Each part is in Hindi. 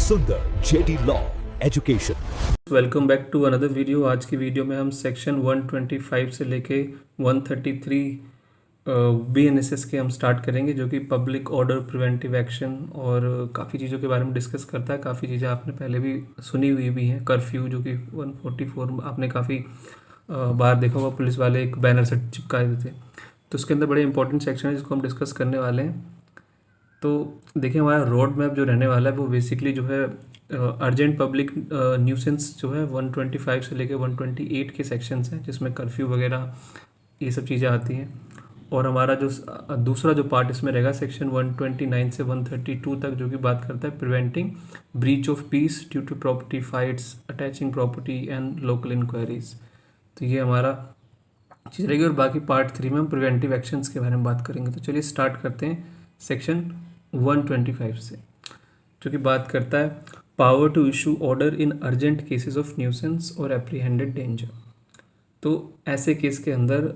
सुंदर JD law education. Welcome back to another video. आज की वीडियो में हम सेक्शन 125 से लेके 133 BNSS के हम स्टार्ट करेंगे, जो कि पब्लिक ऑर्डर प्रिवेंटिव एक्शन और काफ़ी चीज़ों के बारे में डिस्कस करता है। काफ़ी चीज़ें आपने पहले भी सुनी हुई भी हैं। कर्फ्यू जो कि 144 आपने काफ़ी बार देखा होगा, पुलिस वाले एक बैनर से चिपकाए देते थे। तो उसके अंदर बड़े इंपॉर्टेंट सेक्शन है जिसको हम डिस्कस करने वाले हैं। तो देखिए, हमारा रोड मैप जो रहने वाला है वो बेसिकली जो है अर्जेंट पब्लिक न्यूसेंस जो है 125 से लेकर 128 के सेक्शंस हैं, जिसमें कर्फ्यू वगैरह ये सब चीज़ें आती हैं। और हमारा जो दूसरा जो पार्ट इसमें रहेगा सेक्शन 129 से 132 तक, जो कि बात करता है preventing breach of peace due to property fights, attaching property and local inquiries. तो ये हमारा चीज़ रहेगी। और बाकी पार्ट 3 में हम प्रिवेंटिव एक्शंस के बारे में बात करेंगे। तो चलिए स्टार्ट करते हैं सेक्शन 125 से, जो कि बात करता है power to issue order in urgent cases of nuisance और एप्रीहेंडेड डेंजर। तो ऐसे केस के अंदर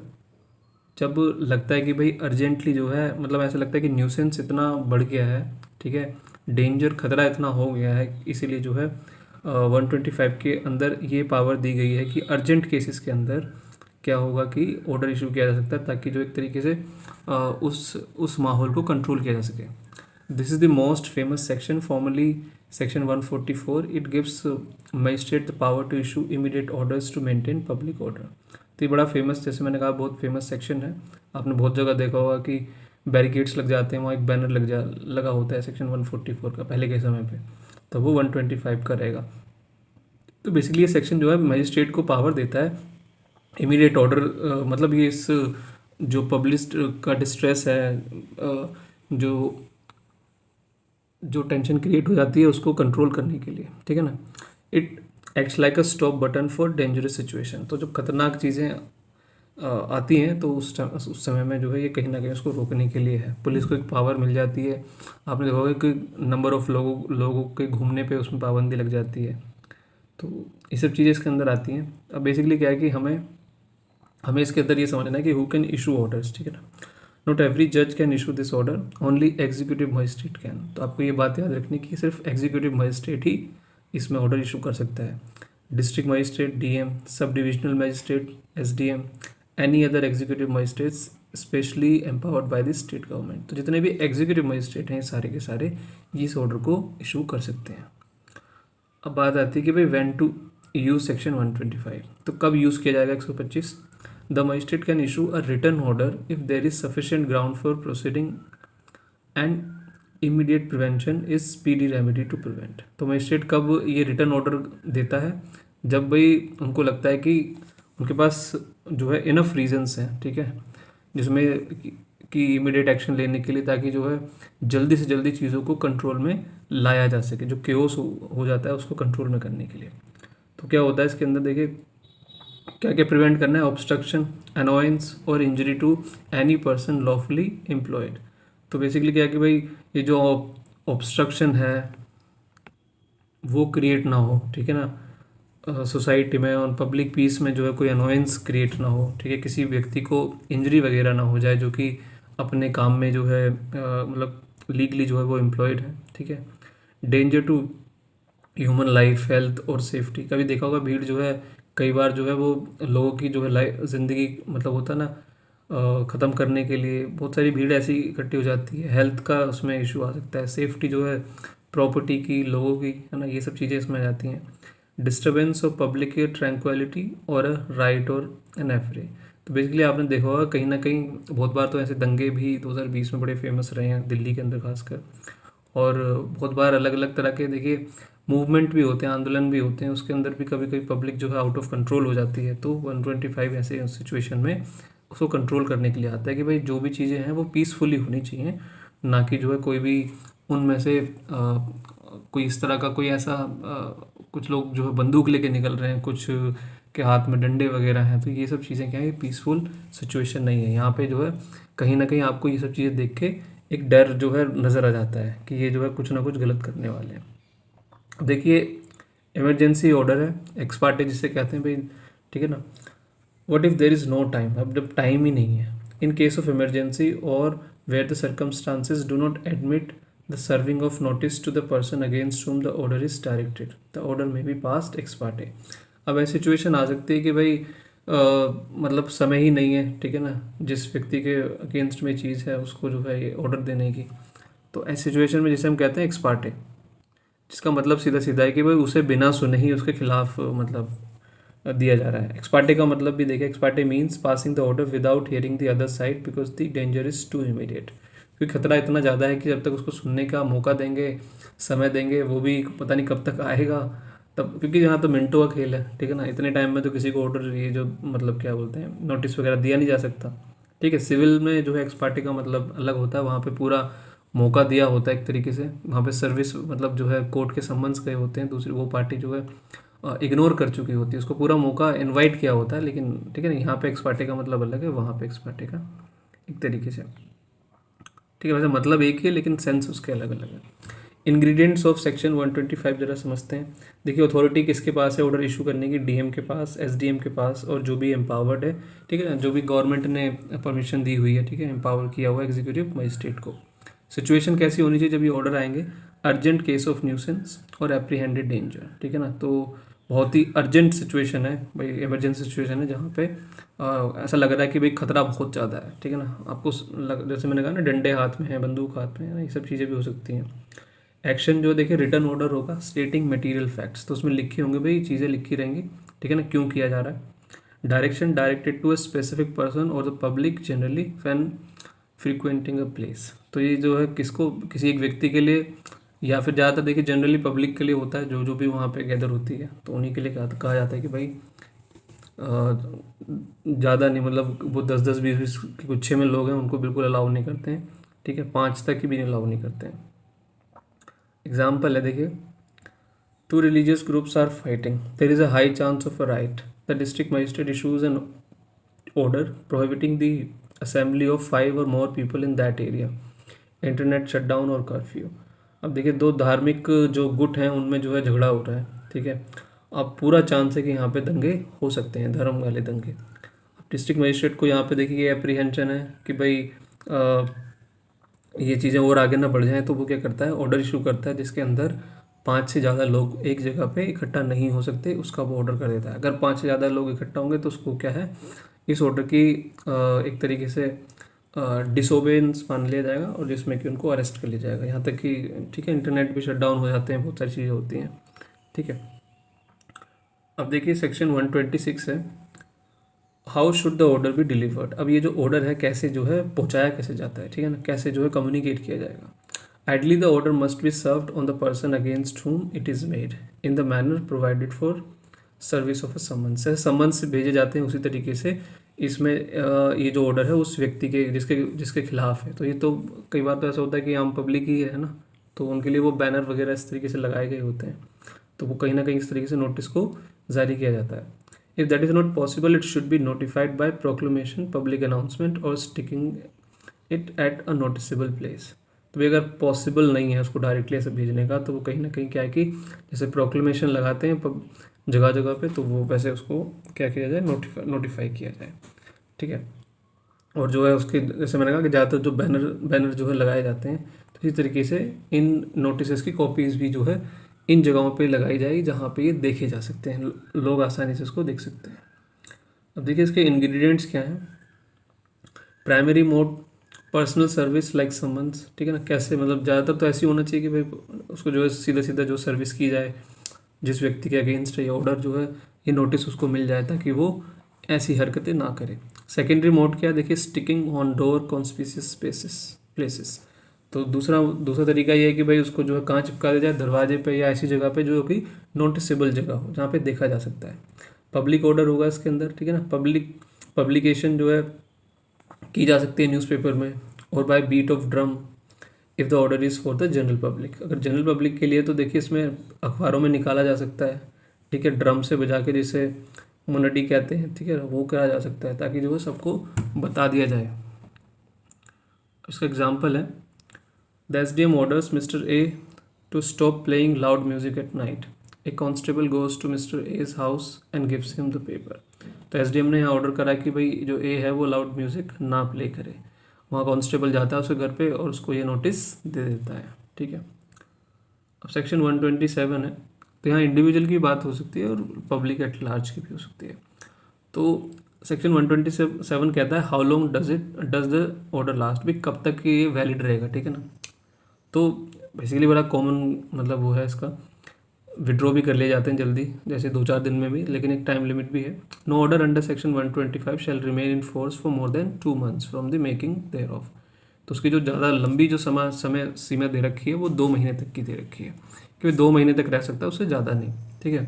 जब लगता है कि भाई अर्जेंटली जो है, मतलब ऐसा लगता है कि न्यूसेंस इतना बढ़ गया है, ठीक है, डेंजर खतरा इतना हो गया है, इसीलिए जो है 125 के अंदर ये पावर दी गई है कि अर्जेंट केसेस के अंदर क्या होगा कि ऑर्डर इशू किया जा सकता है, ताकि जो एक तरीके से उस माहौल को कंट्रोल किया जा सके। This is the most famous section, formerly section 144. It gives magistrate the power to issue immediate orders to maintain public order. तो ये बड़ा फेमस, जैसे मैंने कहा, बहुत फेमस सेक्शन है। आपने बहुत जगह देखा होगा कि बैरिकेड्स लग जाते हैं, वहाँ एक बैनर लगा होता है सेक्शन 144 का पहले के समय पे, तो वो 125 का रहेगा। तो बेसिकली ये सेक्शन जो है मजिस्ट्रेट को पावर देता है इमीडिएट ऑर्डर, मतलब ये इस जो पब्लिक का डिस्ट्रेस है, जो टेंशन क्रिएट हो जाती है उसको कंट्रोल करने के लिए, ठीक है ना। It acts like a stop button for dangerous situation. तो जब खतरनाक चीज़ें आती हैं तो उस समय में जो है ये कहीं ना कहीं उसको रोकने के लिए है। पुलिस को एक पावर मिल जाती है। आपने देखा होगा कि नंबर ऑफ लोगों के घूमने पे उसमें पाबंदी लग जाती है। तो ये सब चीज़ें इसके अंदर आती हैं। अब बेसिकली क्या है कि हमें इसके अंदर ये समझना है कि हु कैन इशू ऑर्डर्स, ठीक है ना। नॉट एवरी जज can issue this order, only executive magistrate can. तो आपको ये बात याद रखनी कि सिर्फ एग्जीक्यूटिव मजिस्ट्रेट ही इसमें ऑर्डर इशू कर सकता है। District magistrate, DM, sub divisional magistrate, SDM, any other executive magistrates specially empowered by the state government. तो जितने भी एग्जीक्यूटिव मजिस्ट्रेट हैं सारे के सारे इस ऑर्डर को इशू कर सकते हैं। अब बात आती है कि भाई व्हेन टू यूज सेक्शन 125। तो कब यूज़ किया जाएगा 125? The magistrate can issue a written order if there is sufficient ground for proceeding and immediate prevention is speedy remedy to prevent। तो मजिस्ट्रेट कब ये रिटर्न ऑर्डर देता है? जब भाई उनको लगता है कि उनके पास जो है इनफ रीजंस हैं, ठीक है, जिसमें कि इमीडिएट एक्शन लेने के लिए, ताकि जो है जल्दी से जल्दी चीज़ों को कंट्रोल में लाया जा सके, जो केओस हो जाता है उसको कंट्रोल में करने के लिए। तो क्या होता है इसके अंदर, देखिए क्या क्या प्रिवेंट करना है। ऑब्स्ट्रक्शन, अनोयंस और injury to any person lawfully employed. तो बेसिकली क्या है कि भाई ये जो ऑब्स्ट्रक्शन है वो क्रिएट ना हो, ठीक है ना, सोसाइटी में और पब्लिक पीस में जो है कोई अनोयंस क्रिएट ना हो, ठीक है, किसी व्यक्ति को इंजरी वगैरह ना हो जाए जो कि अपने काम में जो है मतलब लीगली जो है वो एम्प्लॉयड है, ठीक है। Danger to human life, health और सेफ्टी। कभी देखा होगा भीड़ जो है कई बार जो है वो लोगों की जो है लाइफ, ज़िंदगी, मतलब होता है ना, ख़त्म करने के लिए बहुत सारी भीड़ ऐसी इकट्ठी हो जाती है। हेल्थ का उसमें इशू आ सकता है, सेफ्टी जो है प्रॉपर्टी की, लोगों की, है ना, ये सब चीज़ें इसमें आ जाती हैं। डिस्टर्बेंस ऑफ पब्लिक ट्रैंक्विलिटी और राइट और एन एफरे। तो बेसिकली आपने देखा होगा कहीं ना कहीं बहुत बार तो ऐसे दंगे भी 2020 में बड़े फेमस रहे हैं दिल्ली के अंदर खासकर। और बहुत बार अलग अलग तरह के, देखिए, मूवमेंट भी होते हैं, आंदोलन भी होते हैं, उसके अंदर भी कभी कभी पब्लिक जो है आउट ऑफ कंट्रोल हो जाती है। तो 125 ऐसे सिचुएशन में उसको कंट्रोल करने के लिए आता है कि भाई जो भी चीज़ें हैं वो पीसफुली होनी चाहिए, ना कि जो है कोई भी उनमें से कोई इस तरह का कोई ऐसा कुछ लोग जो है बंदूक लेके निकल रहे हैं, कुछ के हाथ में डंडे वगैरह हैं। तो ये सब चीज़ें क्या है, पीसफुल सिचुएशन नहीं है। यहाँ पे जो है कहीं ना कहीं आपको ये सब चीज़ें देख के एक डर जो है नज़र आ जाता है कि ये जो है कुछ ना कुछ गलत करने वाले हैं। देखिए, इमरजेंसी ऑर्डर है, एक्स पार्टे जिसे कहते हैं भाई, ठीक है ना। What if there is no time, अब जब टाइम ही नहीं है, इन केस ऑफ इमरजेंसी और where the circumstances do not admit the serving of notice to the person against whom the order is directed, the order may be passed ex parte. अब ऐसी सिचुएशन आ सकती है कि भाई मतलब समय ही नहीं है, ठीक है ना, जिस व्यक्ति के अगेंस्ट में चीज़ है उसको जो है ये ऑर्डर देने की। तो ऐसी सिचुएशन में जिसे हम कहते हैं एक्स पार्टे, जिसका मतलब सीधा सीधा है कि भाई उसे बिना सुने ही उसके खिलाफ मतलब दिया जा रहा है। एक्स पार्टे का मतलब भी देखिए, ex parte means passing the order without hearing the other side because the danger is too immediate. क्योंकि खतरा इतना ज़्यादा है कि जब तक उसको सुनने का मौका देंगे, समय देंगे, वो भी पता नहीं कब तक आएगा तब, क्योंकि यहाँ तो मिनटों का खेल है, ठीक है ना। इतने टाइम में तो किसी को ऑर्डर, ये जो मतलब क्या बोलते हैं, नोटिस वगैरह दिया नहीं जा सकता, ठीक है। सिविल में जो है एक्स पार्टी का मतलब अलग होता है, वहाँ पे पूरा मौका दिया होता है एक तरीके से, वहाँ पे सर्विस मतलब जो है कोर्ट के सम्मन्स गए होते हैं, दूसरी वो पार्टी जो है इग्नोर कर चुकी होती है, उसको पूरा मौका इनवाइट किया होता है, लेकिन ठीक है ना, यहाँ पे एक्स पार्टी का मतलब अलग है, वहाँ पे एक्स पार्टी का एक तरीके से, ठीक है। वैसे मतलब एक ही है लेकिन सेंस उसके अलग अलग है। इंग्रेडिएंट्स ऑफ सेक्शन 125 जरा समझते हैं। देखिए अथॉरिटी किसके पास है ऑर्डर इशू करने की, डीएम के पास, एसडीएम के पास, और जो भी एम्पावर्ड है, ठीक है ना, जो भी गवर्नमेंट ने परमिशन दी हुई है, ठीक है, एम्पावर किया हुआ एग्जीक्यूटिव मजिस्ट्रेट को। सिचुएशन कैसी होनी चाहिए जब ये ऑर्डर आएंगे, अर्जेंट केस ऑफ न्यूसेंस और एप्रीहेंडेड डेंजर, ठीक है ना। तो बहुत ही अर्जेंट सिचुएशन है भाई, इमरजेंसी सिचुएशन है जहाँ पे ऐसा लग रहा है कि भाई खतरा बहुत ज़्यादा है, ठीक है ना। आपको जैसे मैंने कहा ना, डंडे हाथ में है, बंदूक हाथ में है ना, ये सब चीज़ें भी हो सकती हैं। एक्शन जो देखिए रिटर्न ऑर्डर होगा स्टेटिंग मटेरियल फैक्ट्स, तो उसमें लिखे होंगे भाई, चीज़ें लिखी रहेंगी, ठीक है ना, क्यों किया जा रहा है। Direction directed to a specific person or the public generally when frequenting a place, तो ये जो है किसको, किसी एक व्यक्ति के लिए, या फिर ज़्यादातर देखिए जनरली पब्लिक के लिए होता है, जो जो भी वहाँ पे गैदर होती है, तो उन्हीं के लिए कहा जाता है कि भाई ज़्यादा नहीं, मतलब वो 10-10 20-20 के गुच्छे में लोग हैं उनको बिल्कुल अलाउ नहीं करते हैं, ठीक है, 5 तक की भी अलाउ नहीं करते हैं। एग्जाम्पल है देखिए, two religious groups are fighting, there is a high chance of a riot, the district magistrate issues an order prohibiting the assembly of 5 or more people in that area, internet shutdown और कर्फ्यू। अब देखिए दो धार्मिक जो गुट हैं उनमें जो है झगड़ा हो रहा है, ठीक है। अब पूरा चांस है कि यहाँ पे दंगे हो सकते हैं, धर्म वाले दंगे। अब डिस्ट्रिक्ट मजिस्ट्रेट को यहाँ पे देखिए एप्रीहेंशन है कि भाई ये चीज़ें और आगे ना बढ़ जाएं, तो वो क्या करता है, ऑर्डर इशू करता है जिसके अंदर 5 से ज़्यादा लोग एक जगह पे इकट्ठा नहीं हो सकते, उसका वो ऑर्डर कर देता है। अगर 5 से ज़्यादा लोग इकट्ठा होंगे तो उसको क्या है, इस ऑर्डर की एक तरीके से डिसोबेंस मान लिया जाएगा, और जिसमें कि उनको अरेस्ट कर लिया जाएगा, यहाँ तक कि ठीक है इंटरनेट भी शट डाउन हो जाते हैं, बहुत सारी चीज़ें होती हैं, ठीक है। अब देखिए सेक्शन 126 है, how should the order be delivered. अब ये जो ऑर्डर है कैसे जो है पहुँचाया कैसे जाता है, ठीक है ना, कैसे जो है कम्युनिकेट किया जाएगा। Ideally the order must be served on the person against whom it is made in the manner provided for service of a summons. जैसे समन्स भेजे जाते हैं उसी तरीके से इसमें ये जो ऑर्डर है उस व्यक्ति के जिसके जिसके खिलाफ है। तो ये तो कई बार तो ऐसा होता है कि आम पब्लिक ही है ना, तो उनके लिए वो बैनर वगैरह इस तरीके से लगाए गए होते हैं, तो वो कहीं ना कहीं इस तरीके से नोटिस को जारी किया जाता है। If that is not possible it should be notified by proclamation, public announcement or sticking it at a noticeable place. तो भी अगर पॉसिबल नहीं है उसको डायरेक्टली ऐसे भेजने का, तो वो कहीं ना कहीं क्या है कि जैसे प्रोक्लेमेशन लगाते हैं जगह जगह पे, तो वो वैसे उसको क्या किया जाए, नोटिफाई किया जाए, ठीक है। और जो है उसके जैसे मैंने कहा कि ज़्यादातर जो बैनर बैनर जो है लगाए जाते हैं, तो इसी तरीके से इन नोटिस की कॉपीज़ भी जो है इन जगहों पे लगाई जाएगी जहाँ पे ये देखे जा सकते हैं, लोग आसानी से इसको देख सकते हैं। अब देखिए इसके इंग्रेडिएंट्स क्या हैं। Primary mode personal service like summons, ठीक है ना, कैसे मतलब ज़्यादातर तो ऐसी होना चाहिए कि भाई उसको जो है सीधा सीधा जो सर्विस की जाए जिस व्यक्ति के अगेंस्ट है ये ऑर्डर, जो है ये नोटिस उसको मिल जाए ताकि वो ऐसी हरकतें ना करे। सेकेंडरी मोड क्या है देखिए, sticking on door conspicuous spaces places. तो दूसरा तरीका ये है कि भाई उसको जो है कहाँ चिपका दिया जाए, दरवाजे पे या ऐसी जगह पे जो कि नोटिसेबल जगह हो जहाँ पे देखा जा सकता है। पब्लिक ऑर्डर होगा इसके अंदर, ठीक है ना, पब्लिकेशन जो है की जा सकती है न्यूज़पेपर में, और by beat of drum if the order is for the general public. अगर जनरल पब्लिक के लिए तो देखिए इसमें अखबारों में निकाला जा सकता है, ठीक है, ड्रम से बजा के जिसे मुनडी कहते हैं, ठीक है, वो करा जा सकता है ताकि जो है सबको बता दिया जाए। इसका एग्जांपल है, the SDM orders mister A to stop playing loud music at night, a constable goes to mister A's house and gives him the paper. तो एसडीएम ने यहाँ ऑर्डर करा कि भाई जो ए है वो लाउड म्यूज़िक ना प्ले करे, वहाँ कांस्टेबल जाता है उसके घर पे और उसको ये नोटिस दे देता है। ठीक है। अब सेक्शन 127 है, तो यहाँ इंडिविजुअल की बात हो सकती है और पब्लिक एट लार्ज की भी हो सकती है। तो सेक्शन 127 कहता है how long does the order last, भी कब तक ये वैलिड रहेगा, ठीक है ना। तो बेसिकली बड़ा कॉमन मतलब वो है इसका, विड्रॉ भी कर लिए जाते हैं जल्दी, जैसे 2-4 दिन में भी, लेकिन एक टाइम लिमिट भी है। No order under section 125 shall remain in force for more than 2 months from the making thereof. तो उसकी जो ज़्यादा लंबी जो समय सीमा दे रखी है वो 2 महीने तक की दे रखी है, कि 2 महीने तक रह सकता है, उससे ज़्यादा नहीं, ठीक है।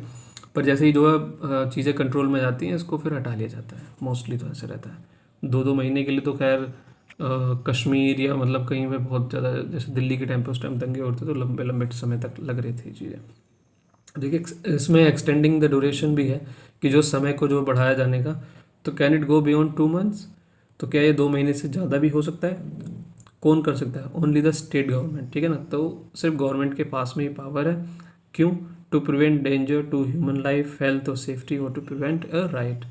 पर जैसे ही जो है चीज़ें कंट्रोल में जाती हैं इसको फिर हटा लिया जाता है, मोस्टली तो ऐसे रहता है। 2-2 महीने के लिए तो खैर कश्मीर या मतलब कहीं पे बहुत ज़्यादा, जैसे दिल्ली के टाइम पे उस टाइम दंगे होते तो लंबे लंबे समय तक लग रही थी चीज़ें। देखिए इसमें एक्सटेंडिंग द ड्यूरेशन भी है, कि जो समय को जो बढ़ाया जाने का, तो can it go beyond 2 months, तो क्या ये 2 महीने से ज़्यादा भी हो सकता है। कौन कर सकता है, ओनली द स्टेट गवर्नमेंट, ठीक है ना। तो सिर्फ गवर्नमेंट के पास में ही पावर है, क्यों, to prevent danger to human life, health और सेफ्टी, और टू प्रिवेंट अ राइट।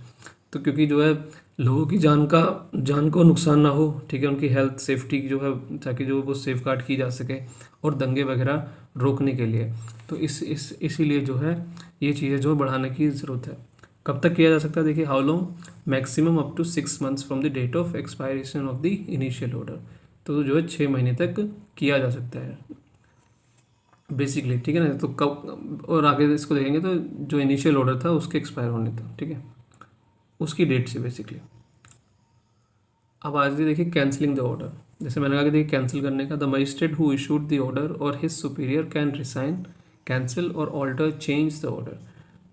तो क्योंकि जो है लोगों की जान को नुकसान ना हो, ठीक है, उनकी हेल्थ सेफ्टी जो है, ताकि जो वो सेफ गार्ड की जा सके, और दंगे वगैरह रोकने के लिए। तो इसीलिए जो है ये चीज़ें जो बढ़ाने की ज़रूरत है। कब तक किया जा सकता है, देखिए how long, maximum up to 6 months from the date of expiration of the initial order. तो जो है 6 महीने तक किया जा सकता है बेसिकली, ठीक है ना। तो कब, और आगे इसको देखेंगे तो जो इनिशियल ऑर्डर था उसके एक्सपायर होने तक, ठीक है, उसकी डेट से बेसिकली। अब आज देखिए कैंसिलिंग द ऑर्डर, जैसे मैंने कहा कि देखिए कैंसिल करने का, the magistrate who issued the order or his superior can rescind, cancel or alter change the order.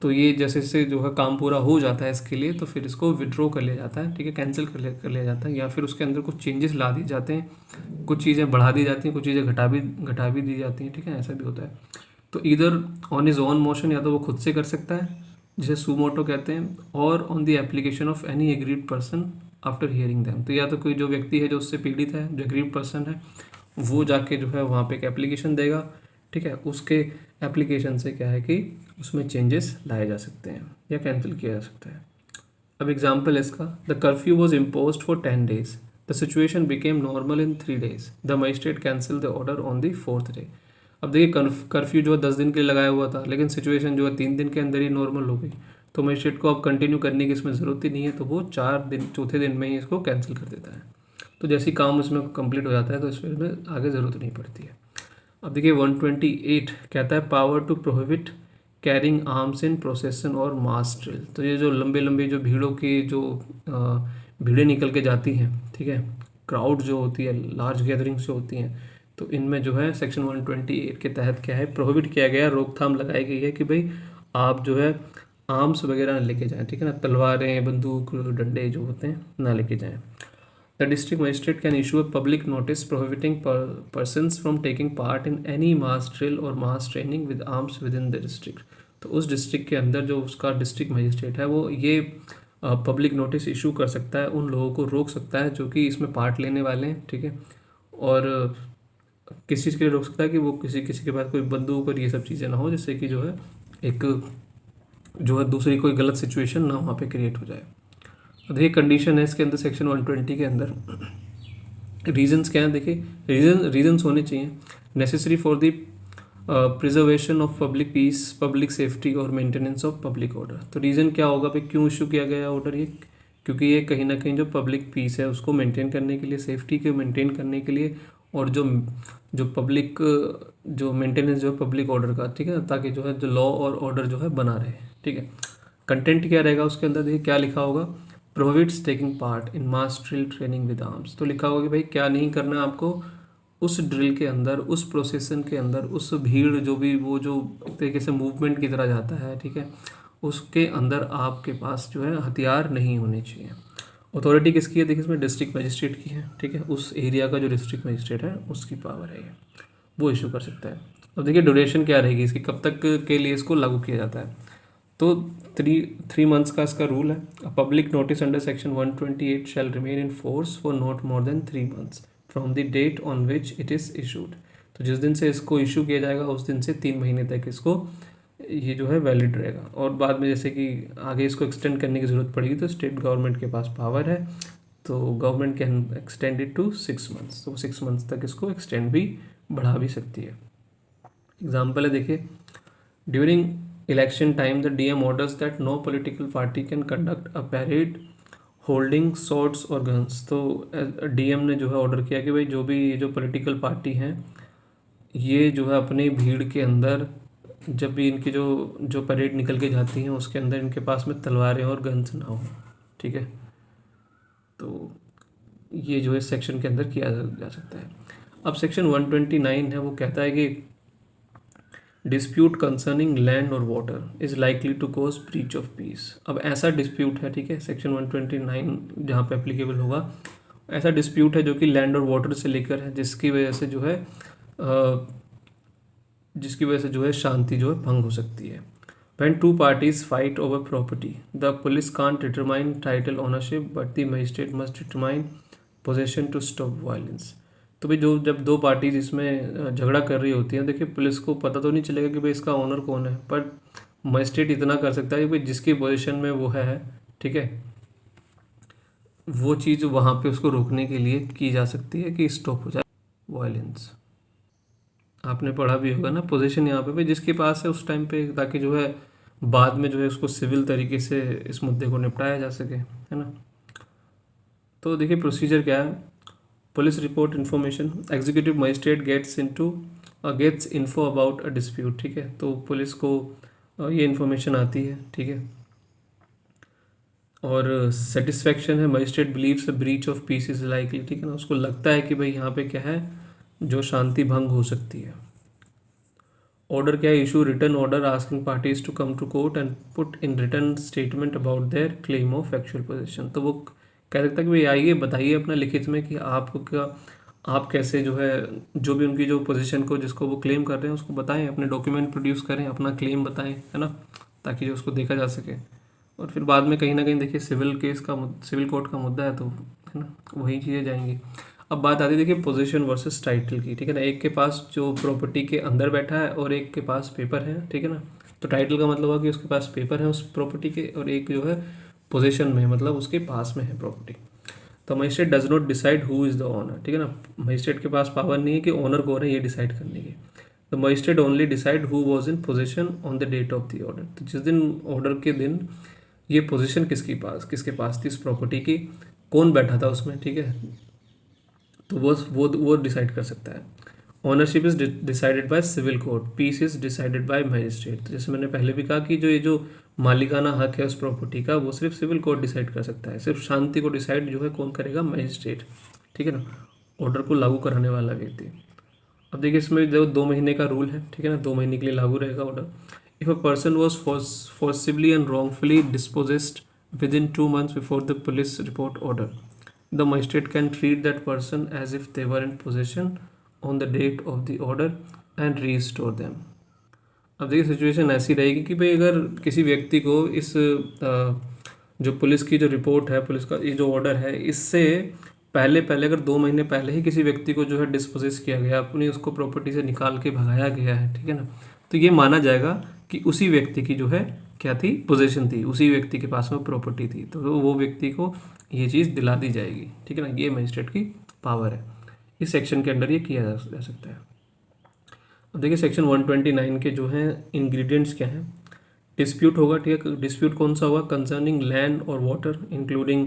तो ये जैसे जैसे जो है काम पूरा हो जाता है इसके लिए, तो फिर इसको विड्रॉ कर लिया जाता है, ठीक है, कैंसिल कर लिया जाता है, या फिर उसके अंदर कुछ चेंजेस ला दिए जाते हैं, कुछ चीज़ें बढ़ा दी जाती हैं, कुछ चीज़ें घटा भी दी जाती हैं, ठीक है, ऐसा भी होता है। तो इधर ऑन इज ओन मोशन, या तो वो खुद से कर सकता है जिसे सुमोटो कहते हैं, और on the application of any agreed person after hearing them. तो या तो कोई जो व्यक्ति है जो उससे पीड़ित है, जो एग्रीड पर्सन है, वो जाके जो है वहाँ पे एक एप्लीकेशन देगा, ठीक है, उसके एप्लीकेशन से क्या है कि उसमें चेंजेस लाए जा सकते हैं या कैंसिल किया जा सकता है। अब एग्जाम्पल है इसका, the curfew was impose for 10 days, the situation became normal in 3 days, the magistrate cancel the order on the 4th day। अब देखिए कर्फ्यू जो है 10 दिन के लिए लगाया हुआ था, लेकिन सिचुएशन जो है 3 दिन के अंदर ही नॉर्मल हो गई, तो मजिस्ट्रेट को अब कंटिन्यू करने की इसमें ज़रूरत ही नहीं है, तो वो 4 दिन में ही इसको कैंसिल कर देता है। तो जैसे ही काम उसमें कंप्लीट हो जाता है तो इसमें आगे ज़रूरत नहीं पड़ती है। अब देखिए 128 कहता है power to prohibit carrying arms in procession और मास ड्रिल। तो ये जो लंबे लंबे जो भीड़ों की जो भीड़ें निकल के जाती हैं, ठीक है, क्राउड जो होती है, लार्ज गैदरिंग्स जो होती हैं, तो इनमें जो है सेक्शन 128 के तहत क्या है, प्रोहिबिट किया गया, रोकथाम लगाई गई है कि भाई आप जो है आर्म्स वगैरह ना लेके जाएं, ठीक है ना, तलवारें, बंदूक, डंडे जो होते हैं ना लेके जाएं। The district magistrate can issue a public notice prohibiting persons from taking part in any mass drill or mass training with arms within the district। तो उस डिस्ट्रिक्ट के अंदर जो उसका डिस्ट्रिक्ट मजिस्ट्रेट है वो ये पब्लिक नोटिस इशू कर सकता है, उन लोगों को रोक सकता है जो कि इसमें पार्ट लेने वाले हैं, ठीक है। और किस चीज़ के लिए रोक सकता है कि वो किसी किसी के पास कोई बंदूक और ये सब चीज़ें ना हो, जिससे कि जो है एक जो है दूसरी कोई गलत सिचुएशन ना वहाँ पे क्रिएट हो जाए। देखिए कंडीशन है इसके अंदर सेक्शन 120 के अंदर, रीजंस क्या है, देखिए रीजंस होने चाहिए, necessary for the preservation of public piece, public safety और मेंटेनेंस ऑफ पब्लिक ऑर्डर। तो रीज़न क्या होगा भाई क्यों इशू किया गया ऑर्डर, ये क्योंकि ये कहीं ना कहीं जो पब्लिक पीस है उसको मेंटेन करने के लिए, सेफ्टी को मेंटेन करने के लिए, और जो जो पब्लिक जो मेंटेनेंस जो है पब्लिक ऑर्डर का, ठीक है, ताकि जो है जो लॉ और ऑर्डर जो है बना रहे, ठीक है। कंटेंट क्या रहेगा उसके अंदर, देखिए क्या लिखा होगा, prohibits taking part in mass drill training with arms. तो लिखा होगा कि भाई क्या नहीं करना आपको उस ड्रिल के अंदर, उस प्रोसेसन के अंदर, उस भीड़ जो भी वो जो एक तरीके से मूवमेंट की तरह जाता है, ठीक है, उसके अंदर आपके पास जो है हथियार नहीं होने चाहिए। अथॉरिटी किसकी है, देखिए इसमें डिस्ट्रिक्ट मजिस्ट्रेट की है, ठीक है, उस एरिया का जो डिस्ट्रिक्ट मजिस्ट्रेट है उसकी पावर है ये, वो इशू कर सकता है। अब देखिए ड्यूरेशन क्या रहेगी इसकी, कब तक के लिए इसको लागू किया जाता है, तो 3 months का इसका रूल है। Public notice under section 128 shall remain in force for not more than 3 months from the date on which it is issued. तो जिस दिन से इसको इशू किया जाएगा उस दिन से 3 महीने तक इसको ये जो है वैलिड रहेगा, और बाद में जैसे कि आगे इसको एक्सटेंड करने की ज़रूरत पड़ेगी तो स्टेट गवर्नमेंट के पास पावर है, तो government can extend it to 6 months, तो 6 months तक इसको एक्सटेंड भी बढ़ा भी सकती है। एग्जाम्पल है देखिए, during election time the DM orders that no political party can conduct a parade holding swords और गन्स। तो डीएम ने जो है ऑर्डर किया कि भाई जो भी ये जो पॉलिटिकल पार्टी हैं ये जो है अपनी भीड़ के अंदर जब भी इनकी जो जो परेड निकल के जाती हैं उसके अंदर इनके पास में तलवारें और गन्स ना हो, ठीक है। तो ये जो है सेक्शन के अंदर किया जा सकता है। अब सेक्शन 129 है, वो कहता है कि डिस्प्यूट कंसर्निंग लैंड और water is likely to cause breach of peace. अब ऐसा डिस्प्यूट है, ठीक है, सेक्शन 129 जहाँ पे एप्लीकेबल होगा, ऐसा डिस्प्यूट है जो कि लैंड और वाटर से लेकर है, जिसकी वजह से जो है शांति जो है भंग हो सकती है। When two parties fight over property, the police can't determine title ownership, but the magistrate must determine possession to stop violence. तो भाई जो जब दो पार्टी जिसमें झगड़ा कर रही होती हैं, देखिए पुलिस को पता तो नहीं चलेगा कि भाई इसका ओनर कौन है, पर मजिस्ट्रेट इतना कर सकता है कि भाई जिसकी पोजीशन में वो है, ठीक है, वो चीज़ वहाँ पे उसको रोकने के लिए की जा सकती है कि स्टॉप हो जाए वायलेंस। आपने पढ़ा भी होगा ना, पोजीशन यहाँ पे भाई जिसके पास है उस टाइम पे, ताकि जो है बाद में जो है उसको सिविल तरीके से इस मुद्दे को निपटाया जा सके, है ना। तो देखिए प्रोसीजर क्या है, police report information, executive magistrate gets info about a dispute, ठीक है। तो पुलिस को ये इन्फॉर्मेशन आती है, ठीक है। और सेटिस्फेक्शन है, magistrate believes a breach of peace is likely, ठीक है ना, उसको लगता है कि भाई यहाँ पे क्या है, जो शांति भंग हो सकती है। ऑर्डर क्या है, issue return order asking parties to come to court and put in return statement about their claim of actual position. तो वो कह सकता है कि भाई आइए बताइए अपना लिखित में कि आपको क्या, आप कैसे जो है जो भी उनकी जो पोजीशन को जिसको वो क्लेम कर रहे हैं उसको बताएं, अपने डॉक्यूमेंट प्रोड्यूस करें, अपना क्लेम बताएं, है ना, ताकि जो उसको देखा जा सके। और फिर बाद में कहीं ना कहीं देखिए सिविल कोर्ट का मुद्दा है, तो है ना वही चीज़ें जाएंगी। अब बात आती है देखिए पोजीशन वर्सेस टाइटल की, ठीक है ना। एक के पास जो प्रॉपर्टी के अंदर बैठा है और एक के पास पेपर है, ठीक है ना। तो टाइटल का मतलब हुआ कि उसके पास पेपर है उस प्रॉपर्टी के, और एक जो है पोजीशन में मतलब उसके पास में है प्रॉपर्टी। तो magistrate does not decide who is the owner, ठीक है ना। मजिस्ट्रेट के पास पावर नहीं है कि ओनर कौन है ये डिसाइड करने की। The magistrate only decide who was in position on the date of the order. तो जिस दिन ऑर्डर के दिन ये पोजीशन किसके पास थी, इस प्रॉपर्टी की, कौन बैठा था उसमें, ठीक है, तो वो डिसाइड कर सकता है। Ownership is decided by civil court, peace is decided by magistrate. तो जैसे मैंने पहले भी कहा कि जो ये जो मालिकाना हक है उस प्रॉपर्टी का, वो सिर्फ सिविल कोर्ट डिसाइड कर सकता है। सिर्फ शांति को डिसाइड जो है कौन करेगा, मजिस्ट्रेट, ठीक है ना, ऑर्डर को लागू कराने वाला व्यक्ति। अब देखिए इसमें जो 2 महीने का रूल है, ठीक है ना, 2 महीने के लिए लागू रहेगा order. If a person was forcibly and wrongfully dispossessed within 2 months before the police report order, the magistrate can treat that person as if they were in possession on the date of the order and restore them. अब देखिए सिचुएशन ऐसी रहेगी कि भाई अगर किसी व्यक्ति को इस जो पुलिस की जो रिपोर्ट है, पुलिस का ये जो ऑर्डर है, इससे पहले पहले अगर 2 महीने पहले ही किसी व्यक्ति को जो है डिस्पोजेस किया गया, अपनी उसको प्रॉपर्टी से निकाल के भगाया गया है, ठीक है ना, तो ये माना जाएगा कि उसी व्यक्ति की जो है क्या थी, पोजीशन थी, उसी व्यक्ति के पास में प्रॉपर्टी थी, तो वो व्यक्ति को ये चीज़ दिला दी जाएगी, ठीक है ना। ये मजिस्ट्रेट की पावर है, इस सेक्शन के अंडर ये किया जा सकता है। अब देखिए सेक्शन 129 के जो हैं इंग्रेडिएंट्स क्या हैं। डिस्प्यूट होगा, ठीक है, डिस्प्यूट कौन सा होगा, कंसर्निंग लैंड और water including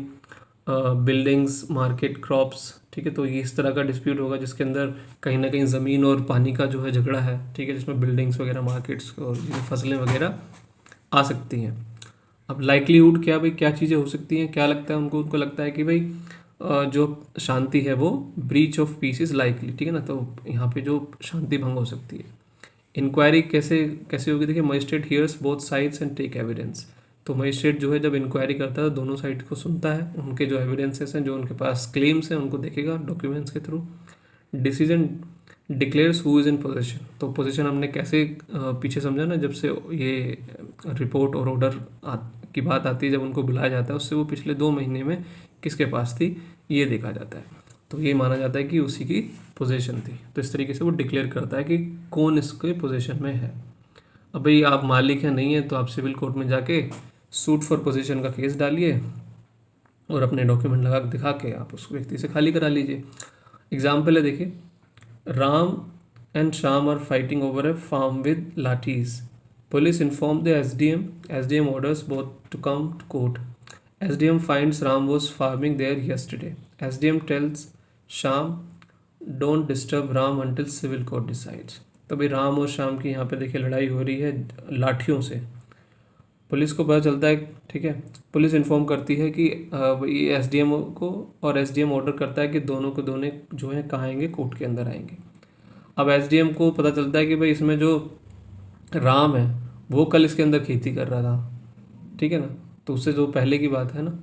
buildings, market, crops, ठीक है। तो ये इस तरह का डिस्प्यूट होगा जिसके अंदर कहीं ना कहीं ज़मीन और पानी का जो है झगड़ा है, ठीक है, जिसमें बिल्डिंग्स वगैरह, मार्केट्स और फसलें वगैरह आ सकती हैं। अब लाइकलीहुड क्या, भाई क्या चीज़ें हो सकती हैं, क्या लगता है उनको लगता है कि भाई जो शांति है वो breach of piece is likely, ठीक है ना, तो यहाँ पे जो शांति भंग हो सकती है। इंक्वायरी कैसे कैसे होगी, देखिए magistrate hears both sides and take evidence. तो मजिस्ट्रेट जो है जब इंक्वायरी करता है दोनों साइड को सुनता है, उनके जो एविडेंसेस हैं, जो उनके पास क्लेम्स हैं, उनको देखेगा डॉक्यूमेंट्स के through. Decision declares who is in position. तो पोजीशन हमने कैसे पीछे समझा ना, जब से ये रिपोर्ट और ऑर्डर की बात आती है, जब उनको बुलाया जाता है, उससे वो पिछले 2 महीने में किसके पास थी ये देखा जाता है। तो ये माना जाता है कि उसी की पोजीशन थी। तो इस तरीके से वो डिक्लेयर करता है कि कौन इसके पोजीशन में है। अब भाई आप मालिक हैं नहीं है, तो आप सिविल कोर्ट में जाके सूट फॉर पोजीशन का केस डालिए और अपने डॉक्यूमेंट दिखा के आप उस व्यक्ति से खाली करा लीजिए। एग्जाम्पल है देखिए, Ram and Sham are fighting over a farm with lathis. Police inform the SDM. SDM orders both to come to court. SDM finds Ram was farming there yesterday. SDM tells Sham, don't disturb Ram until civil court decides. तो भाई राम और शाम की यहाँ पे देखिए लड़ाई हो रही है लाठियों से। पुलिस को पता चलता है, ठीक है, पुलिस इन्फॉर्म करती है कि भाई एसडीएम को, और एसडीएम ऑर्डर करता है कि दोनों को दोनों जो है कहाँ आएंगे, कोर्ट के अंदर आएंगे। अब एसडीएम को पता चलता है कि भाई इसमें जो राम है वो कल इसके अंदर खेती कर रहा था, ठीक है ना, तो उससे जो पहले की बात है ना,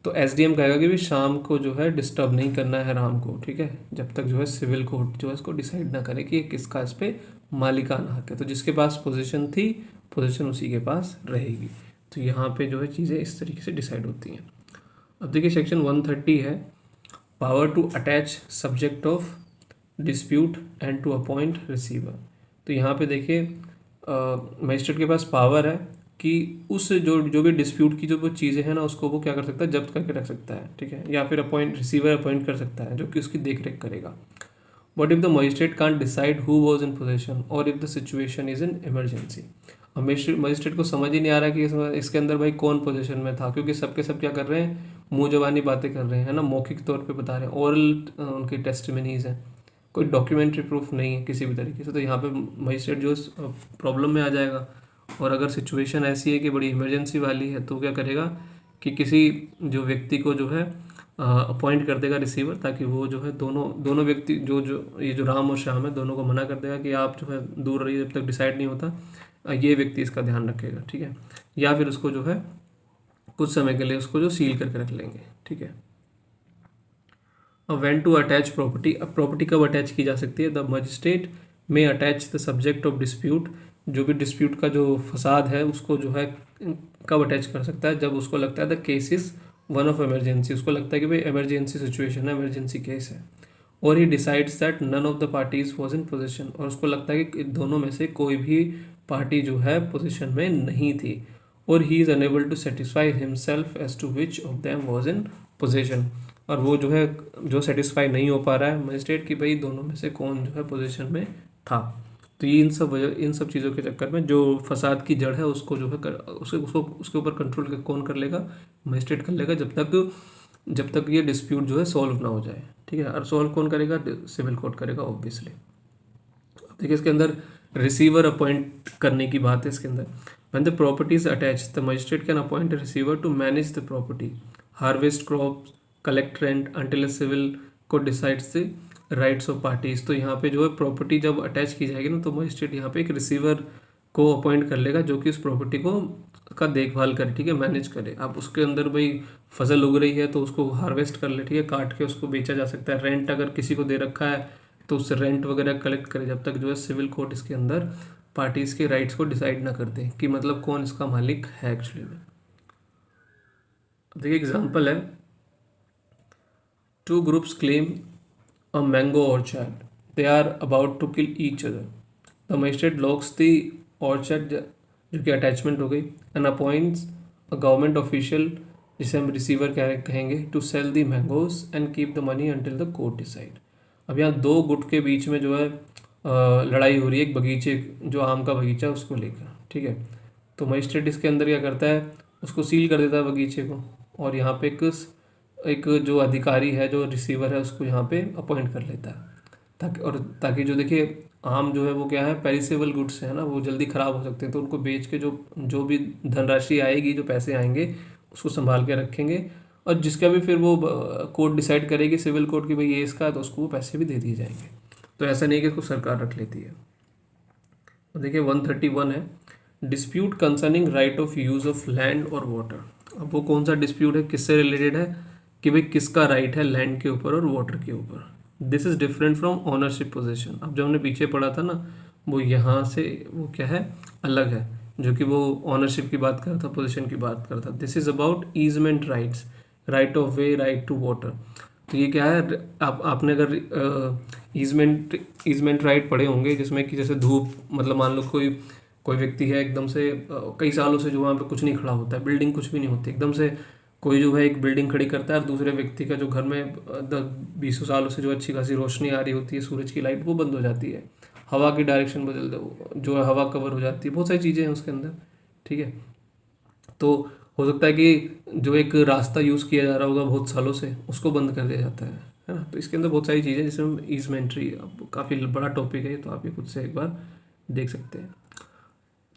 तो एसडीएम कहेगा कि भाई शाम को जो है डिस्टर्ब नहीं करना है राम को, ठीक है, जब तक जो है सिविल कोर्ट जो है इसको डिसाइड ना करे कि ये किसका इस पे मालिकाना हक है। तो जिसके पास पोजीशन थी, पोजीशन उसी के पास रहेगी। तो यहाँ पे जो है चीज़ें इस तरीके से डिसाइड होती हैं। अब देखिए सेक्शन 130 है, power to attach subject of dispute and to appoint receiver. तो यहाँ पे देखिए मजिस्ट्रेट के पास पावर है कि उस जो भी डिस्प्यूट की जो वो चीज़ें हैं ना, उसको वो क्या कर सकता है, जब्त करके रख सकता है, ठीक है, या फिर रिसीवर अपॉइंट कर सकता है जो कि उसकी देख रेख करेगा। But if the magistrate can't decide who was in possession or if the situation is in emergency. अब मजिस्ट्रेट को समझ ही नहीं आ रहा कि इसके अंदर भाई कौन पोजीशन में था, क्योंकि सबके सब क्या कर रहे हैं, मुंह जबानी बातें कर रहे हैं ना, मौखिक तौर पे बता रहे हैं, ओरल उनकी टेस्टिमनीज हैं, कोई डॉक्यूमेंट्री प्रूफ नहीं है किसी भी तरीके से। तो यहाँ पे मजिस्ट्रेट जो प्रॉब्लम में आ जाएगा। और अगर सिचुएशन ऐसी है कि बड़ी इमरजेंसी वाली है तो क्या करेगा कि किसी जो व्यक्ति को जो है अपॉइंट कर देगा रिसीवर, ताकि वो जो है दोनों व्यक्ति जो ये जो राम और श्याम है दोनों को मना कर देगा कि आप जो है दूर रहिए जब तक डिसाइड नहीं होता, ये व्यक्ति इसका ध्यान रखेगा, ठीक है, या फिर उसको जो है कुछ समय के लिए उसको जो सील करके रख लेंगे, ठीक है। अब व्हेन टू अटैच प्रॉपर्टी, अब प्रॉपर्टी कब अटैच की जा सकती है, द मजिस्ट्रेट में attach the subject of dispute, जो भी डिस्प्यूट का जो फसाद है उसको जो है कब अटैच कर सकता है, जब उसको लगता है the case is one of emergency, उसको लगता है कि भाई इमरजेंसी सिचुएशन है, इमरजेंसी केस है, और he decides that none of the parties was in position, और उसको लगता है कि दोनों में से कोई भी पार्टी जो है पोजीशन में नहीं थी, और he is unable to satisfy himself as to which of them was in position, और वो जो है जो सेटिस्फाई नहीं हो पा रहा है मजिस्ट्रेट की भाई दोनों में से कौन जो है पोजीशन में था। तो ये इन सब चीज़ों के चक्कर में जो फसाद की जड़ है उसको जो है उसके ऊपर कंट्रोल कौन कर लेगा, मजिस्ट्रेट कर लेगा, जब तक ये डिस्प्यूट जो है सॉल्व ना हो जाए, ठीक है। और सॉल्व कौन करेगा, सिविल कोर्ट करेगा ऑब्वियसली। देखिए इसके अंदर रिसीवर अपॉइंट करने की बात है इसके अंदर। When the property is attach the magistrate can appoint a receiver to manage the property, harvest crops, collect rent until civil court decides the rights of parties. तो यहाँ पे जो है प्रॉपर्टी जब अटैच की जाएगी ना, तो मजिस्ट्रेट यहाँ पे एक रिसीवर को अपॉइंट कर लेगा जो कि उस प्रॉपर्टी को का देखभाल करे, ठीक है, मैनेज करे। अब उसके अंदर भाई फसल उग रही है तो उसको हार्वेस्ट कर ले, ठीक है, काट के उसको बेचा जा सकता है। रेंट अगर किसी को दे रखा है तो उससे रेंट वगैरह कलेक्ट करे, जब तक जो है सिविल कोर्ट इसके अंदर पार्टीज के राइट्स को डिसाइड ना कर दे कि मतलब कौन इसका मालिक है एक्चुअली में। देखिए एग्जांपल है, two groups claim a mango orchard, they are about to kill each other, the magistrate locks the orchard, जो कि अटैचमेंट हो गई, and appoints a government official, जिसे हम रिसीवर कहेंगे, to sell the mangoes and keep the money until the court decide. अब यहाँ दो गुट के बीच में जो है लड़ाई हो रही है, एक बगीचे जो आम का बगीचा उसको लेकर, ठीक है। तो मजिस्ट्रेट इसके अंदर क्या करता है, उसको सील कर देता है बगीचे को, और यहाँ पे एक जो अधिकारी है जो रिसीवर है उसको यहाँ पे अपॉइंट कर लेता है, ताकि जो देखिए आम जो है वो क्या है, पेरिसेबल गुड्स है ना, वो जल्दी ख़राब हो सकते हैं, तो उनको बेच के जो भी धनराशि आएगी, जो पैसे आएंगे उसको संभाल के रखेंगे, और जिसका भी फिर वो कोर्ट डिसाइड करेगी सिविल कोर्ट की भाई ये इसका है, तो उसको वो पैसे भी दे दिए जाएंगे। तो ऐसा नहीं कि इसको सरकार रख लेती है। तो देखिए 131 है, dispute concerning right of use of land और वाटर। अब वो कौन सा डिस्प्यूट है, किससे रिलेटेड है, कि भाई किसका राइट है लैंड के ऊपर और वाटर के ऊपर। This is different from ownership position. अब जो हमने पीछे पढ़ा था ना, वो यहाँ से वो क्या है, अलग है, जो कि वो ऑनरशिप की बात कर रहा था, पोजीशन की बात कर रहा था। This is about easement rights, right of way, right to water. तो ये क्या है, आपने अगर ईजमेंट राइट पढ़े होंगे, जिसमें कि जैसे धूप, मतलब मान लो कोई व्यक्ति है एकदम से कई सालों से जो वहाँ पे कुछ नहीं खड़ा होता है, बिल्डिंग कुछ भी नहीं होती, एकदम से कोई जो है एक बिल्डिंग खड़ी करता है, और दूसरे व्यक्ति का जो घर में 20 सालों से जो अच्छी खासी रोशनी आ रही होती है सूरज की लाइट, वो बंद हो जाती है। हवा की डायरेक्शन बदल दो, जो है हवा कवर हो जाती है, बहुत सारी चीज़ें हैं उसके अंदर, ठीक है। तो हो सकता है कि जो एक रास्ता यूज़ किया जा रहा होगा बहुत सालों से, उसको बंद कर दिया जाता है ना। तो इसके अंदर बहुत सारी चीज़ें जिसमें ईजमेंट्री, अब काफ़ी बड़ा टॉपिक है, तो आप ये खुद से एक बार देख सकते हैं,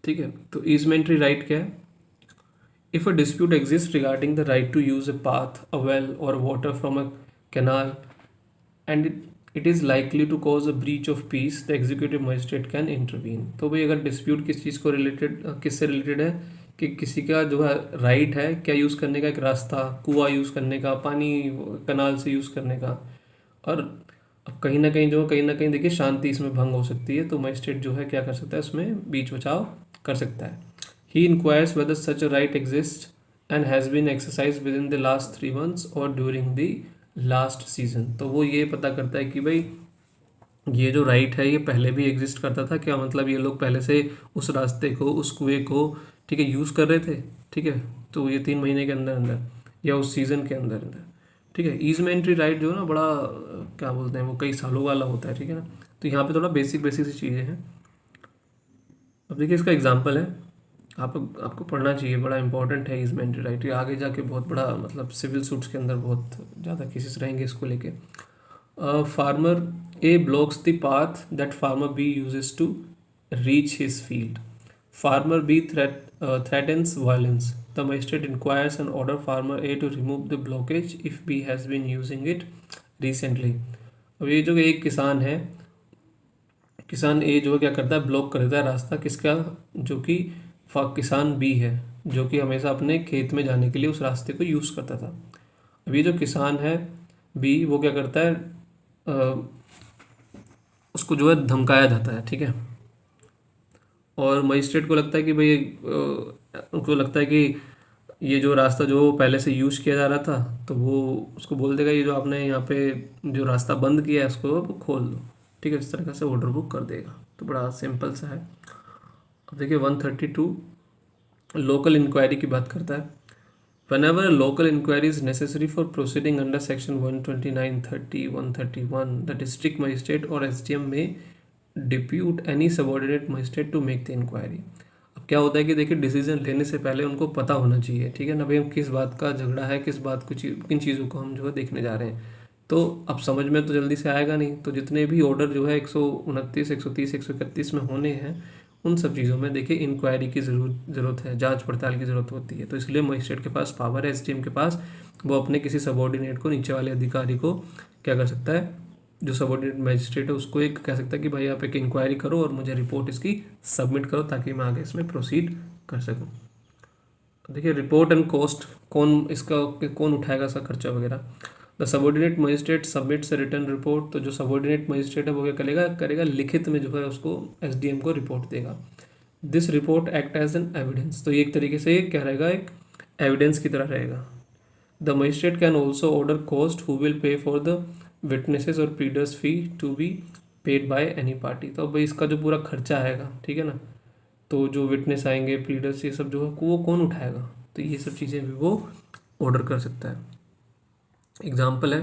ठीक है। तो ईजमेंट्री राइट क्या है? If a dispute exist regarding the right to use a path, a well or water from a canal and it is likely to cause a breach of peace, the executive magistrate can intervene. तो भाई अगर डिस्प्यूट किस चीज़ को रिलेटेड, किससे रिलेटेड है, कि किसी का जो है राइट है क्या यूज़ करने का, एक रास्ता, कुआं यूज़ करने का, पानी कनाल से यूज़ करने का, और अब कहीं ना कहीं जो, कहीं ना कहीं देखिए शांति इसमें भंग हो सकती है, तो मजिस्ट्रेट जो है क्या कर सकता है, उसमें बीच बचाव कर सकता है। He inquires whether such a right exist and has been exercise within the last 3 months or during the last season. तो वो ये पता करता है कि भाई ये जो राइट है ये पहले भी एग्जिस्ट करता था क्या, मतलब ये लोग पहले से उस रास्ते को, उस कुएं को, ठीक है, यूज़ कर रहे थे, ठीक है। तो ये 3 महीने के अंदर अंदर या उस सीज़न के अंदर अंदर, ठीक है। ईजमेंट्री राइट जो है ना, बड़ा क्या बोलते हैं, वो कई सालों वाला होता है, ठीक है ना। तो यहाँ पे थोड़ा बेसिक बेसिक सी चीज़ें हैं। अब देखिए इसका एग्जांपल है, आपको पढ़ना चाहिए, बड़ा इंपॉर्टेंट है ईजमेंट्री राइट। ये आगे जाके बहुत बड़ा, मतलब सिविल सूट्स के अंदर बहुत ज़्यादा केसेस रहेंगे इसको लेके। Farmer A blocks the path that farmer B uses to reach his field. Farmer B threatens violence. The magistrate inquires and order farmer A to remove the blockage if B has been using it recently. अब ये जो एक किसान है, किसान ए जो है क्या करता है, ब्लॉक कर देता है रास्ता किसका, जो कि किसान बी है, जो कि हमेशा अपने खेत में जाने के लिए उस रास्ते को यूज़ करता था। अब ये जो किसान है बी, वो क्या करता है, उसको जो है धमकाया जाता है, ठीक है। और मजिस्ट्रेट को लगता है कि भाई उनको लगता है कि ये जो रास्ता जो पहले से यूज़ किया जा रहा था, तो वो उसको बोल देगा ये जो आपने यहाँ पे जो रास्ता बंद किया है उसको अब खोल दो, ठीक है। इस तरह से ऑर्डर बुक कर देगा। तो बड़ा सिंपल सा है। अब देखिए 132 लोकल इंक्वायरी की बात करता है। Whenever a local inquiry is necessary for proceeding under section 129, 30, 131, the district magistrate or SDM may depute any subordinate magistrate to make the inquiry. अब क्या होता है कि देखिए डिसीजन लेने से पहले उनको पता होना चाहिए, ठीक है ना, भाई हम किस बात का झगड़ा है, किस बात को किन चीज़ों को हम जो है देखने जा रहे हैं। तो अब समझ में तो जल्दी से आएगा नहीं, तो जितने भी ऑर्डर जो है 129, 130, 131 में होने हैं, उन सब चीज़ों में देखिए इंक्वायरी की ज़रूरत है, जांच पड़ताल की ज़रूरत होती है। तो इसलिए मजिस्ट्रेट के पास पावर है, एसडीएम के पास, वो अपने किसी सबॉर्डिनेट को, नीचे वाले अधिकारी को क्या कर सकता है, जो सबॉर्डिनेट मजिस्ट्रेट है उसको एक कह सकता है कि भाई आप एक इंक्वायरी करो और मुझे रिपोर्ट इसकी सबमिट करो, ताकि मैं आगे इसमें प्रोसीड कर सकूँ। देखिए रिपोर्ट एंड कॉस्ट, कौन उठाएगा इसका खर्चा वगैरह। The subordinate magistrate submits return report. तो जो सबॉर्डिनेट मजिस्ट्रेट है वो क्या करेगा लिखित में जो है उसको एसडीएम को रिपोर्ट देगा। This report act as an evidence. तो ये एक तरीके से क्या रहेगा, एक एविडेंस की तरह रहेगा। The magistrate can also order cost who will pay for the witnesses or pleaders fee to be paid by any party. तो अब भाई इसका जो पूरा खर्चा आएगा, ठीक है ना, तो जो विटनेस आएंगे, प्लीडर्स, ये सब जो है वो कौन उठाएगा, तो ये सब चीज़ें भी वो ऑर्डर कर सकता है। एग्जाम्पल है,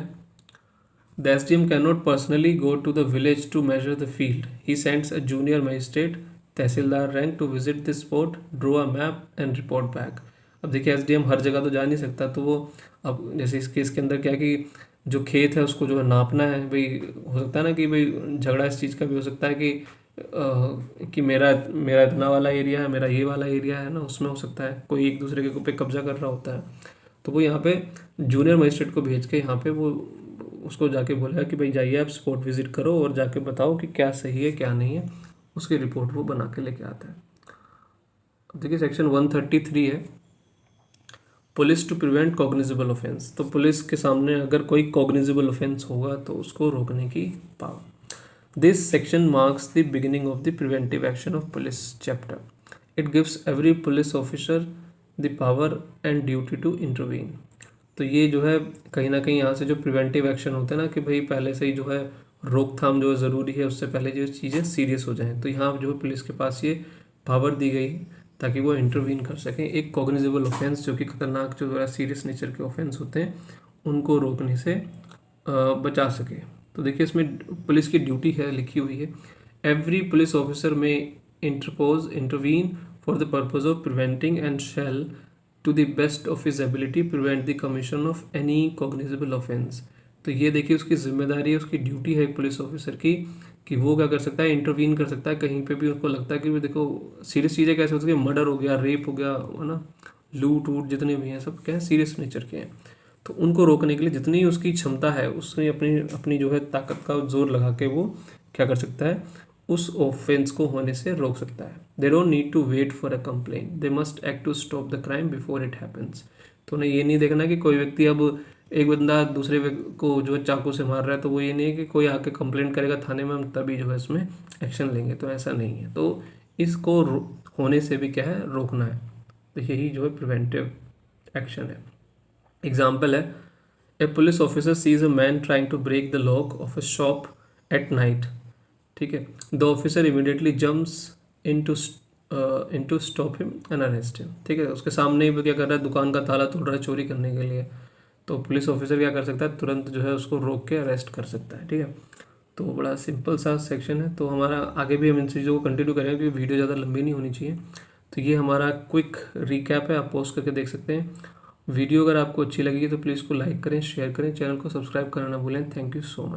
the SDM can not personally go to the village to measure the field, he sends a junior magistrate tehsildar rank to visit the spot, draw a map and report back. अब देखिए एसडीएम हर जगह तो जा नहीं सकता, तो वो अब जैसे इस केस के अंदर क्या कि जो खेत है उसको जो है नापना है, भाई हो सकता है ना कि भाई झगड़ा इस चीज़ का भी हो सकता है कि मेरा मेरा इतना वाला एरिया है, मेरा ये वाला एरिया है ना, उसमें हो सकता है कोई एक दूसरे के पे कब्जा कर रहा होता है। तो वो यहाँ पे जूनियर मजिस्ट्रेट को भेज के यहाँ पे वो उसको जाके बोला कि भाई जाइए आप स्पॉट विजिट करो और जाके बताओ कि क्या सही है क्या नहीं है, उसकी रिपोर्ट वो बना के लेके आता है। अब देखिए सेक्शन 133 है, police to prevent cognizable offence. तो पुलिस के सामने अगर कोई कॉग्निजेबल ऑफेंस होगा तो उसको रोकने की power. This section marks the beginning of the preventive action of police chapter. It gives every police officer the power and duty to intervene. तो ये जो है कहीं ना कहीं यहाँ से जो प्रिवेंटिव एक्शन होते हैं ना, कि भाई पहले से ही जो है रोकथाम जो है ज़रूरी है, उससे पहले जो चीज़ें सीरियस हो जाएं, तो यहाँ जो है पुलिस के पास ये पावर दी गई ताकि वो इंटरवीन कर सकें एक कॉग्निजेबल ऑफेंस, जो कि खतरनाक, जो थोड़ा सीरियस नेचर के ऑफेंस होते हैं, उनको रोकने से बचा सके। तो देखिए इसमें पुलिस की ड्यूटी है लिखी हुई है, एवरी पुलिस ऑफिसर में intervene for the purpose of preventing and shall to the best of his ability prevent the commission of any cognizable offense। तो ये देखिए उसकी जिम्मेदारी है, उसकी ड्यूटी है एक पुलिस ऑफिसर की कि वो क्या कर सकता है, इंटरवीन कर सकता है कहीं पे भी उसको लगता है कि देखो सीरियस चीज़ें कैसे होती है, मर्डर हो गया, रेप हो गया, है ना, लूट वूट जितने भी हैं सब क्या है, सीरियस नेचर के हैं। तो उनको रोकने के लिए जितनी उसकी क्षमता है उसने अपनी अपनी जो है ताकत का जोर लगा के वो क्या कर सकता है, उस ऑफेंस को होने से रोक सकता है। They don't need to wait for a complaint, they must act to stop the crime before it happens. तो उन्हें ये नहीं देखना कि कोई व्यक्ति अब एक बंदा दूसरे को जो चाकू से मार रहा है तो वो ये नहीं है कि कोई आके कंप्लेंट करेगा थाने में हम तभी जो है इसमें एक्शन लेंगे, तो ऐसा नहीं है। तो इसको होने से भी क्या है, रोकना है। तो यही जो है प्रिवेंटिव एक्शन है। एग्जाम्पल है, a police officer seize a man trying to break the lock of a shop at night. ठीक है, the officer immediately jumps into stop him and arrest him. ठीक है, उसके सामने ही वो क्या कर रहा है, दुकान का ताला तोड़ रहा है चोरी करने के लिए, तो पुलिस ऑफिसर क्या कर सकता है, तुरंत जो है उसको रोक के अरेस्ट कर सकता है। ठीक है, तो बड़ा सिंपल सा सेक्शन है। तो हमारा आगे भी हम इन चीज़ों को कंटिन्यू करेंगे क्योंकि वीडियो ज़्यादा लंबी नहीं होनी चाहिए। तो ये हमारा क्विक रिकैप है, आप पॉज करके देख सकते हैं। वीडियो अगर आपको अच्छी लगी तो प्लीज़ को लाइक करें, शेयर करें, चैनल को सब्सक्राइब करना ना भूलें। Thank you so much.